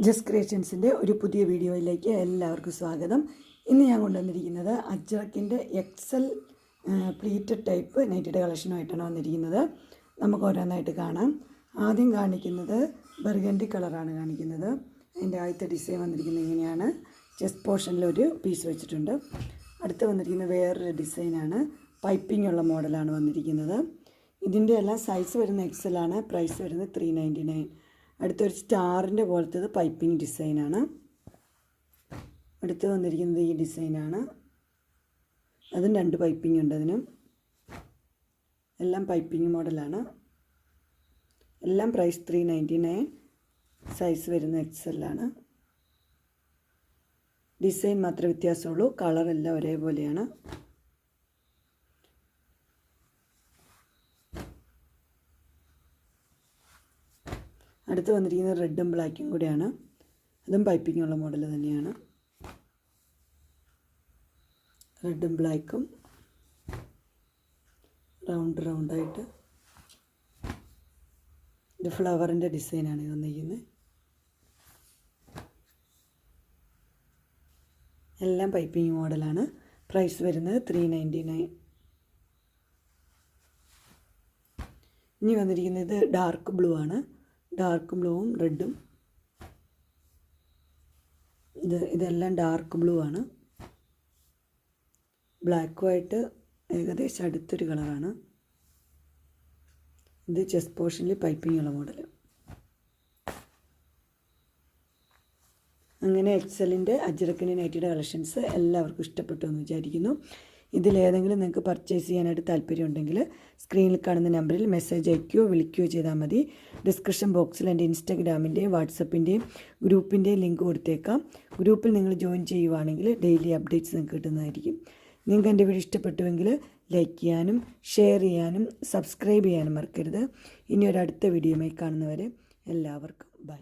Just ക്രിയേഷൻസിൻ്റെ ഒരു പുതിയ വീഡിയോയിലേക്ക് എല്ലാവർക്കും സ്വാഗതം. ഇന്ന് ഞാൻ കൊണ്ടുവന്നിരിക്കുന്നത് അജ്രക്കിൻ്റെ എക്സൽ പ്ലീറ്റഡ് ടൈപ്പ് നൈറ്റിയുടെ കളക്ഷനുമായിട്ടാണ് വന്നിരിക്കുന്നത്. നമുക്ക് ഓരോന്നായിട്ട് കാണാം. ആദ്യം കാണിക്കുന്നത് ബർഗൻഡി കളറാണ് കാണിക്കുന്നത്. അതിൻ്റെ ആദ്യത്തെ ഡിസൈൻ വന്നിരിക്കുന്നത് ഇങ്ങനെയാണ്. ചെസ്റ്റ് പോർഷനിലൊരു പീസ് വെച്ചിട്ടുണ്ട്. അടുത്ത് വന്നിരിക്കുന്നത് വേറൊരു ഡിസൈനാണ്. പൈപ്പിംഗ് ഉള്ള മോഡലാണ് വന്നിരിക്കുന്നത്. ഇതിൻ്റെ എല്ലാം സൈസ് വരുന്ന എക്സലാണ്. പ്രൈസ് വരുന്നത് 399. അടുത്തൊരു സ്റ്റാറിൻ്റെ പോലത്തേത് പൈപ്പിംഗ് ഡിസൈനാണ്. അടുത്ത് വന്നിരിക്കുന്നത് ഈ ഡിസൈനാണ്. അതും 2 പൈപ്പിംഗ് ഉണ്ട്. അതിനും എല്ലാം പൈപ്പിംഗ് മോഡലാണ്. എല്ലാം പ്രൈസ് 399. സൈസ് വരുന്ന എക്സലാണ്. ഡിസൈൻ മാത്രമേ വ്യത്യാസമുള്ളൂ. കളറെല്ലാം ഒരേപോലെയാണ്. അടുത്ത് വന്നിരിക്കുന്നത് റെഡും ബ്ലാക്കും കൂടെയാണ്. അതും പൈപ്പിംഗ് ഉള്ള മോഡൽ തന്നെയാണ്. റെഡും ബ്ലാക്കും റൗണ്ടായിട്ട് ഇത് ഫ്ലവറിൻ്റെ ഡിസൈനാണ് വന്നിരിക്കുന്നത്. എല്ലാം പൈപ്പിംഗ് മോഡലാണ്. പ്രൈസ് വരുന്നത് 399. ഇനി വന്നിരിക്കുന്നത് ഡാർക്ക് ബ്ലൂ ആണ്. ഡാർക്ക് ബ്ലൂവും റെഡും ഇതെല്ലാം ഡാർക്ക് ബ്ലൂ ആണ്. ബ്ലാക്കുമായിട്ട് ഏകദേശം അടുത്തൊരു കളറാണ്. ഇത് ചെസ്റ്റ് പോർഷനിൽ പൈപ്പിംഗ് ഉള്ള മോഡൽ. അങ്ങനെ എക്സലിൻ്റെ അജ്രക്കിൻ്റെ നൈറ്റിയുടെ കളക്ഷൻസ് എല്ലാവർക്കും ഇഷ്ടപ്പെട്ടു എന്ന് വിചാരിക്കുന്നു. ഇതിലേതെങ്കിലും നിങ്ങൾക്ക് പർച്ചേസ് ചെയ്യാനായിട്ട് താല്പര്യമുണ്ടെങ്കിൽ സ്ക്രീനിൽ കാണുന്ന നമ്പറിൽ മെസ്സേജ് അയക്കുകയോ വിളിക്കുകയോ ചെയ്താൽ മതി. ഡിസ്ക്രിപ്ഷൻ ബോക്സിൽ എൻ്റെ ഇൻസ്റ്റാഗ്രാമിൻ്റെയും വാട്സപ്പിൻ്റെയും ഗ്രൂപ്പിൻ്റെയും ലിങ്ക് കൊടുത്തേക്കാം. ഗ്രൂപ്പിൽ നിങ്ങൾ ജോയിൻ ചെയ്യുവാണെങ്കിൽ ഡെയിലി അപ്ഡേറ്റ്സ് നിങ്ങൾക്ക് കിട്ടുന്നതായിരിക്കും. നിങ്ങൾക്ക് എൻ്റെ വീഡിയോ ഇഷ്ടപ്പെട്ടുവെങ്കിൽ ലൈക്ക് ചെയ്യാനും ഷെയർ ചെയ്യാനും സബ്സ്ക്രൈബ് ചെയ്യാനും മറക്കരുത്. ഇനി ഒരു അടുത്ത വീഡിയോയുമായി കാണുന്നവരെ എല്ലാവർക്കും ബൈ.